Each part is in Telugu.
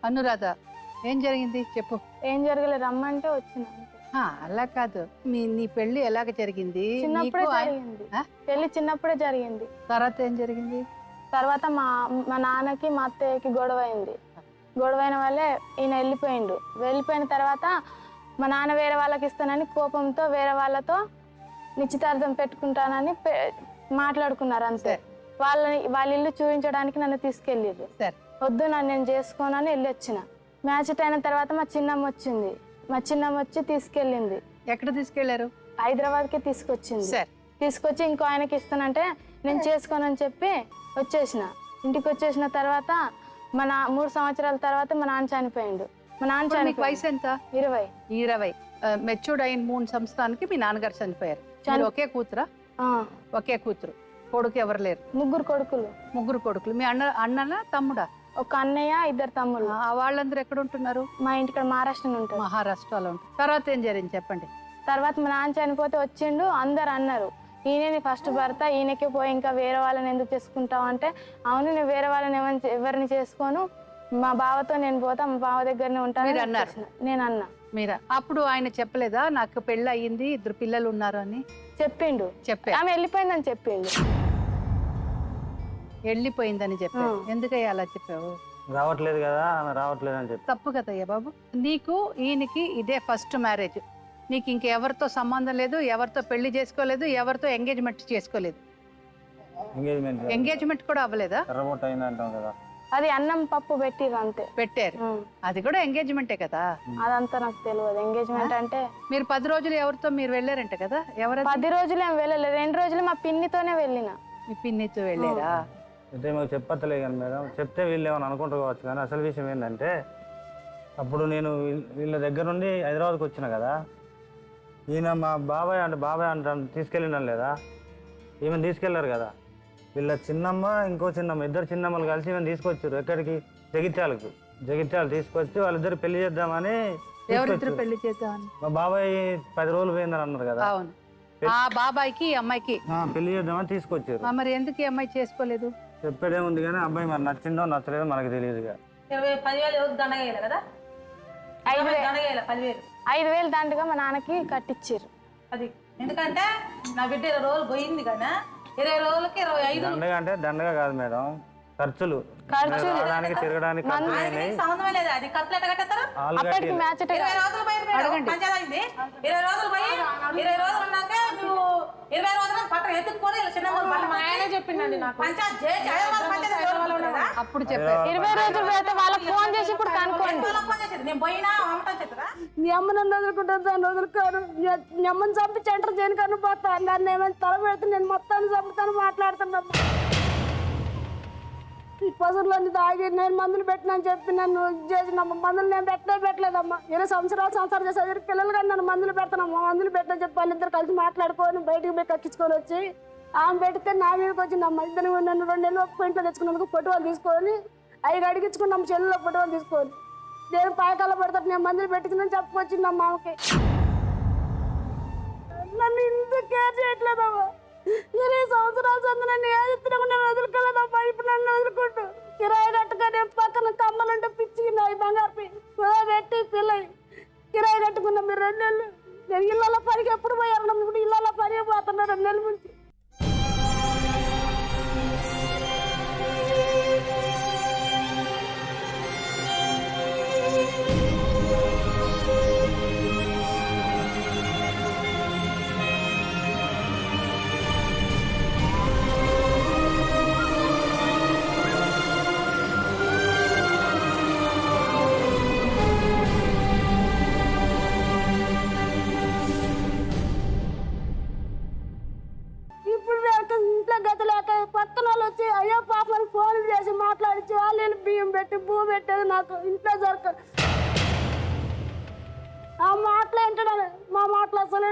అనురాధ ఏం జరిగింది చెప్పు. ఏం జరగలేదు, రమ్మంటే వచ్చిన. అలా కాదు, నీ పెళ్లి ఎలాగ జరిగింది? చిన్నప్పుడే జరిగింది పెళ్లి, చిన్నప్పుడే జరిగింది. తర్వాత ఏం జరిగింది? తర్వాత మా నాన్నకి మా అత్తయ్యకి గొడవ అయింది. గొడవైన వాళ్ళే ఈయన వెళ్ళిపోయిన తర్వాత మా నాన్న వేరే వాళ్ళకి ఇస్తానని కోపంతో వేరే వాళ్ళతో నిశ్చితార్థం పెట్టుకుంటానని మాట్లాడుకున్నారు అంతే. వాళ్ళ ఇల్లు చూపించడానికి నన్ను తీసుకెళ్ళిర్రు. వద్దు నన్ను నేను చేసుకోనని వెళ్ళి వచ్చిన. మ్యాచ్ అయిన తర్వాత మా చిన్నమ్మ వచ్చింది. మా చిన్నమ్మ వచ్చి తీసుకెళ్ళింది. ఎక్కడ తీసుకెళ్లారు? హైదరాబాద్కి తీసుకొచ్చింది. తీసుకొచ్చి ఇంకో ఆయనకి ఇస్తానంటే నేను చేసుకోనని చెప్పి వచ్చేసిన. ఇంటికి వచ్చేసిన తర్వాత 3 సంవత్సరాల తర్వాత మా నాన్న చనిపోయిండు. మా నాన్న చనిపోయి వయసు ఎంత? 20. మెచ్యూర్డ్ అయిన 3 సంవత్సరానికి మీ నాన్నగారు చనిపోయారు. ఒకే కూతురా? ఒకే కూతురు. కొడుకు ఎవరు లేరు? ముగ్గురు కొడుకులు. మీ అన్ననా తమ్ముడా? ఒక అన్నయ్య, 2 తమ్ముళ్ళు. వాళ్ళందరూ ఎక్కడ ఉంటున్నారు? మా ఇంటికి మహారాష్ట్రలో ఉంటారు. మహారాష్ట్రలో ఉంటారు. తర్వాత ఏం జరిగింది చెప్పండి. తర్వాత మా నాన్న చనిపోతే వచ్చిండు. అందరు అన్నారు ఈయన ఫస్ట్ భర్త, ఈయనకి పోయి ఇంకా వేరే వాళ్ళని ఎందుకు చేసుకుంటావు అంటే, అవును నేను వేరే వాళ్ళని ఎవరిని చేసుకోను, మా బావతో నేను పోతా, మా బావ దగ్గరనే ఉంటాను నేను అన్నా. మీరా? అప్పుడు ఆయన చెప్పలేదా నాకు పెళ్ళి అయ్యింది 2 పిల్లలు ఉన్నారు అని? చెప్పిండు. ఆమె వెళ్ళిపోయిందని చెప్పిండు. వెళ్ళిపోయిందని చెప్పావు. ఎందుకయ్యా అలా చెప్పావు? రావట్లేదు కదా, ఆమె రావట్లేదు అని చెప్పి. తప్పు కదయ్యా బాబు. నీకు ఈయనకి ఇదే ఫస్ట్ మ్యారేజ్. నీకు ఇంకెవరితో సంబంధం లేదు, ఎవరితో పెళ్లి చేసుకోలేదు, ఎవరితో ఎంగేజ్మెంట్ చేసుకోలేదు. ఎంగేజ్మెంట్ కూడా అవ్వలేదా? అది అన్నం పప్పు పెట్టిరు అంతే. పెట్టారు, అది కూడా ఎంగేజ్మెంటే కదా. అదంతా నాకు తెలియదు ఎంగేజ్మెంట్ అంటే. మీరు 10 రోజులు ఎవరితో మీరు వెళ్ళారంట కదా? ఎవరు? 10 రోజులు ఏం వెళ్ళలేదు, 2 రోజులు మా పిన్నితోనే వెళ్ళిన. మీ పిన్నితో వెళ్ళారా? అయితే మాకు చెప్పత్తలే కానీ మేడం, చెప్తే వీళ్ళు ఏమని అనుకుంటూ కావచ్చు. కానీ అసలు విషయం ఏంటంటే, అప్పుడు నేను వీళ్ళ దగ్గర నుండి హైదరాబాద్కి వచ్చిన కదా, ఈయన మా బాబాయ్ అంటాను తీసుకెళ్ళినాం లేదా, ఈమెను తీసుకెళ్లారు కదా. వీళ్ళ చిన్నమ్మ ఇంకో చిన్నమ్మ, 2 చిన్నమ్మలు కలిసి ఈమెను తీసుకొచ్చారు. ఎక్కడికి? జగిత్యాలు తీసుకొచ్చి వాళ్ళిద్దరు పెళ్లి చేద్దామని. ఎవరిద్దరు పెళ్లి చేద్దామని? మా బాబాయ్ 10 రోజులు పోయిందని అన్నారు కదా. అవును, ఆ బాబాయికి అమ్మాయికి పెళ్లి చేద్దామని తీసుకొచ్చారు. మరి ఎందుకు ఈ అమ్మాయి చేసుకోలేదు? చెప్పేదేముంది కానీ అబ్బాయి మరి నచ్చిందో నచ్చలేదో మనకు తెలియదు. 5,000 దండగా మా నాన్నకి కట్టించారు. అది ఎందుకంటే నా బిడ్డ 20 రోజులు పోయింది కదా, 20 రోజులకి 25. దండగా అంటే దండగా కాదు మేడం, ఖర్చులు తిరగడానికి సంబంధమే లేదు. అది ఖర్చులు ఎట్లా కట్టేస్తారు? అప్పటికి మ్యాచ్ 20 రోజులు పోయి పంచాయతీ అయింది. 20 రోజులు పోయి 20 రోజులు ఉన్నాక నువ్వు 20 రోజులు పట్టం ఎత్తుక్కొని చెప్పిండండి నాకు అప్పుడు చెప్పారు. 20 రోజులు పోతే వాళ్ళకి ఫోన్ చేసి ఇప్పుడు కనుక్కోండి. నేను పోయినా అమ్మటం చెప్తారా? మీ అమ్మ నన్ను వదులుకుంటాను, దాన్ని వదులుకోరు. మీ అమ్మని చంపి సెంటర్ చేయను పోతాను. నన్ను ఏమైనా తల పెడితే నేను మొత్తాన్ని చంపుతాను మాట్లాడుతున్నామ్మా. ఈ పసురులన్నీ తాగి నేను మందులు పెట్టినని చెప్పి నన్ను చేసినమ్మా. మందులు నేను పెట్టలేదమ్మా. 20 సంవత్సరాలు సంసారం చేసి 5 పిల్లలు కానీ నన్ను మందులు పెడతానమ్మా. మందులు పెట్టని చెప్పి వాళ్ళిద్దరు కలిసి మాట్లాడుకొని బయటికి పోయి కక్కించుకొని వచ్చి ఆమె పెడితే నా మీదకి వచ్చిందమ్మా. ఇద్దరు నన్ను 2 నెలలు ఇంట్లో తెచ్చుకున్నందుకు పొట్టువాళ్ళు తీసుకొని 5 అడిగించుకున్నాము. చెల్లిలో పొట్టువాళ్ళు తీసుకొని నేను పాయకాల పడతాడు నేను మందులు పెట్టిందని చెప్పుకొచ్చిందమ్మా. ఆమెకి నన్ను ఇంత కేర్ చేయట్లేదమ్మా. 20 సంవత్సరాల సంది నన్ను ఏదిస్తున్నా నేను వదులుకోలేదమ్మా. ఇప్పుడు నన్ను వదులుకుంటూ కిరాయి కట్టుగా నేను పక్కన కమ్మలంటే పిచ్చికిన్నాయి బంగారు పెట్టి పిల్లలు కిరాయి కట్టుకున్నాం. మీరు 2 నెలలు నేను ఇళ్ళలో పనికి ఎప్పుడు పోయాను. ఇప్పుడు ఇళ్ళలో పని పోతున్నా 2 నెలల నుంచి. ఇంట్లో గత లేక పక్కన వాళ్ళు వచ్చి అయ్యో పాపని ఫోన్ చేసి మాట్లాడించి వాళ్ళు బియ్యం పెట్టి భూ పెట్టేది నాకు ఇంట్లో దొరకదు. ఆ మాటలు ఏంటాడు, మా మాటలు అసలు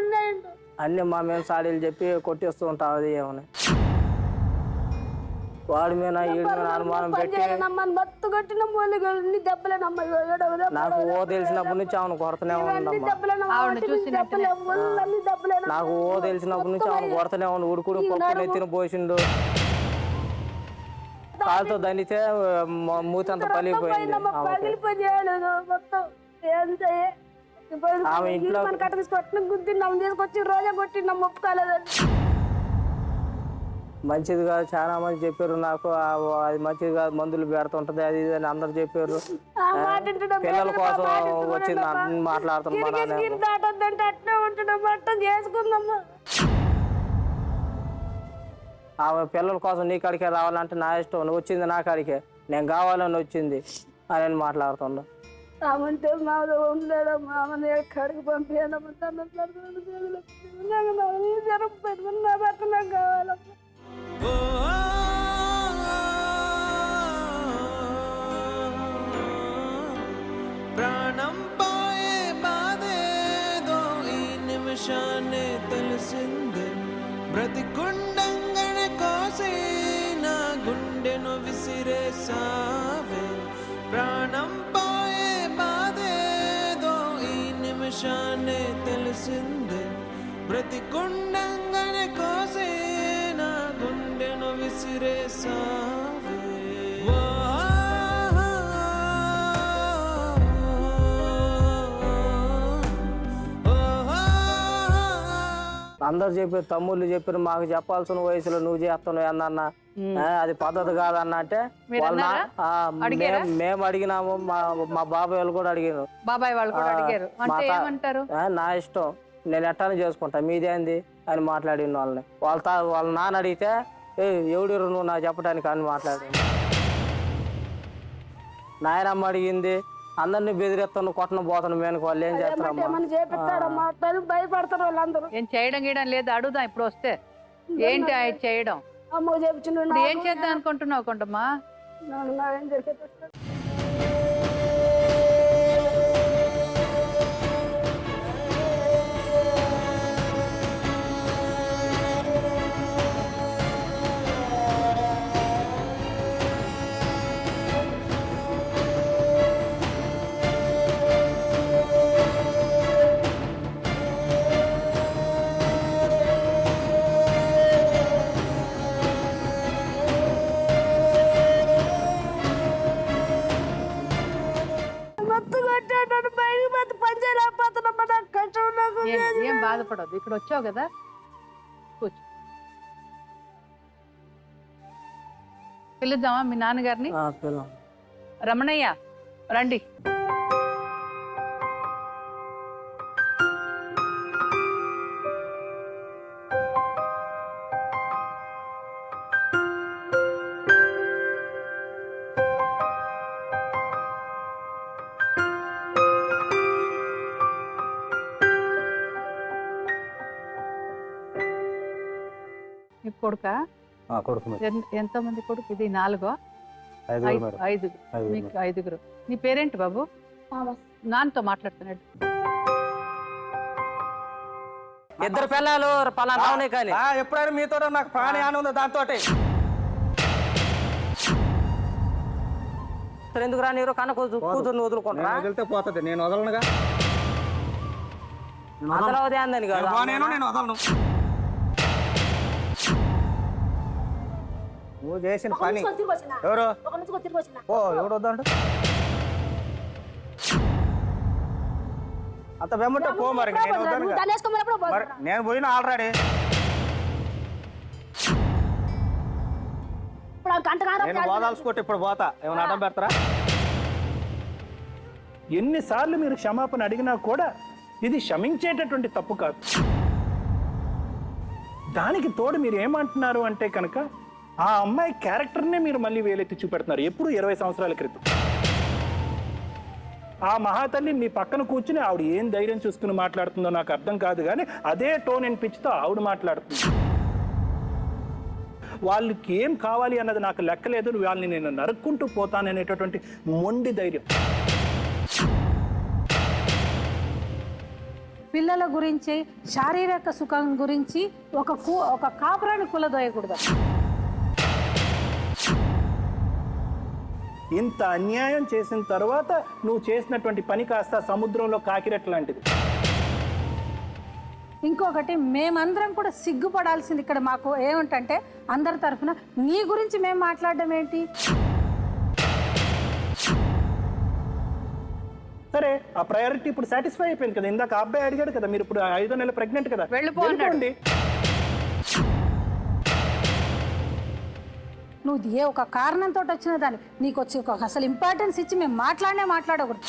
అన్నీ మా మేము సాడీలు చెప్పి కొట్టేస్తూ ఉంటాం. అది ఏమని వాడి మీద అనుమానం పెట్టి నాకు ఓ తెలిసినప్పటి నుంచి ఆమెను కొడతనే ఉండమ్మా. నాకు ఓ తెలిసినప్పటి నుంచి ఆమెను కొడతనే ఉండి ఉడుకుడు పప్పు నెత్తిన పోసిండు. కాలుతో దండితే మూతి అంతా పలిగిపోయింది ఆమె ఇంట్లో మంచిది కాదు, చాలా మంది చెప్పారు నాకు అది మంచిది కాదు, మందులు పెడుతుంటది అది ఇది అని అందరు చెప్పారు. పిల్లల కోసం వచ్చింది మాట్లాడుతున్నా. ఆమె పిల్లల కోసం నీ కాడికే రావాలంటే నా ఇష్టం, నువ్వు వచ్చింది నా కాడికే, నేను కావాలని వచ్చింది అని మాట్లాడుతున్నా. ఆమంటే మామూలు ఉండడం మామని ఎక్కడికి పంపించడం కావాలమ్మా. ప్రాణం పోయే బాధేదో ఈ నిమిషాన్ని తెలిసింది, బ్రతికుండంగనే కోసి నా గుండెను విసిరేసావే. ప్రాణం పోయే బాధేదో ఈ నిమిషాన్ని తెలిసింది, బ్రతికుండంగనే కోసి నా గుండెను విసిరేసావే. అందరు చెప్పారు, తమ్ముళ్ళు చెప్పారు, మాకు చెప్పాల్సిన వయసులో నువ్వు చేస్తున్నావు అన్న, అది పద్ధతి కాదన్న అంటే మేము అడిగినాము, మా బాబాయ్ వాళ్ళు కూడా అడిగారు. బాబాయ్ వాళ్ళు కూడా అడిగారు. అంటే ఏమంటారు? నా ఇష్టం, నేను ఎట్టానే చేసుకుంటా, మీదేంది అని మాట్లాడిన వాళ్ళని. వాళ్ళ నాన్న అడిగితే ఎవడిరు నువ్వు నాకు చెప్పడానికి అని మాట్లాడి. నాయనమ్మ అడిగింది, అందరినీ బెదిరిస్తాను కొట్టను పోతాను మేనకు, వాళ్ళు ఏం చేస్తారమ్మా భయపడతారు వాళ్ళందరూ. ఏం చేయడం గీయడం లేదు, అడుగుదాం ఇప్పుడు వస్తే. ఏంటి ఆయన చేయడం? ఏం చేద్దాం అనుకుంటున్నావు కొంటమ్మా? ఏం బాధపడద్దు, ఇక్కడ వచ్చావు కదా, కూర్చో. పిలుద్దామా మీ నాన్నగారిని? రమణయ్య రండి. కొడుక? ఎంత మంది కొడుకు? ఇది 4వ? 5. మీకు 5. నీ పేరేంటి బాబు? నాన్నతో మాట్లాడుతున్నాడు. ఇద్దరు పిల్లలు పలానా కానీ ఎప్పుడైనా మీతో నాకు ప్రాణి ఆనందం ఉంది. దాంతో ఎందుకు రానిరు కన్న కూతుర్ని వదులుకుంటా వదిలితే పోతుంది, నేను వదలనుగా. అదలవదే అందని కదా, నేను వదలను. నువ్వు చేసిన పని ఎవరు ఎవడు వద్దంట అంత వెంబటే పో. మరి నేను పోయిన ఆల్రెడీ నేను పోదాల్సుకోటి ఇప్పుడు పోతా. ఏమైనా అడ్డం పెడతారా? ఎన్నిసార్లు మీరు క్షమాపణ అడిగినా కూడా ఇది క్షమించేటటువంటి తప్పు కాదు. దానికి తోడు మీరు ఏమంటున్నారు అంటే కనుక ఆ అమ్మాయి క్యారెక్టర్నే మీరు మళ్ళీ వేలెత్తి చూపెడుతున్నారు. ఎప్పుడు 20 సంవత్సరాల క్రితం ఆ మహాతల్లి మీ పక్కన కూర్చుని ఆవిడ ఏం ధైర్యం చూసుకుని మాట్లాడుతుందో నాకు అర్థం కాదు, కానీ అదే టోన్ అండ్ పిచ్తో ఆవిడ మాట్లాడుతుంది. వాళ్ళకి ఏం కావాలి అన్నది నాకు లెక్కలేదు, వాళ్ళని నేను నరుక్కుంటూ పోతాననేటటువంటి మొండి ధైర్యం. పిల్లల గురించి, శారీరక సుఖం గురించి ఒక కాపురాన్ని కులదోయకూడదు. ఇంత అన్యాయం చేసిన తర్వాత నువ్వు చేసినటువంటి పని కాస్త సముద్రంలో కాకిరెట్ లాంటిది. ఇంకొకటి మేమందరం కూడా సిగ్గుపడాల్సింది ఇక్కడ మాకు ఏమిటంటే అందరి తరఫున నీ గురించి మేము మాట్లాడడం ఏంటి? సరే ఆ ప్రయారిటీ ఇప్పుడు సాటిస్ఫై అయిపోయింది కదా. ఇందాక ఆ అబ్బాయి అడిగాడు కదా, మీరు ఇప్పుడు 5వ నెల ప్రెగ్నెంట్ కదా, వెళ్ళిపోండి. నువ్వు ఏ ఒక కారణంతో వచ్చిన దాన్ని నీకు వచ్చి ఒక అసలు ఇంపార్టెన్స్ ఇచ్చి మేము మాట్లాడకూడదు.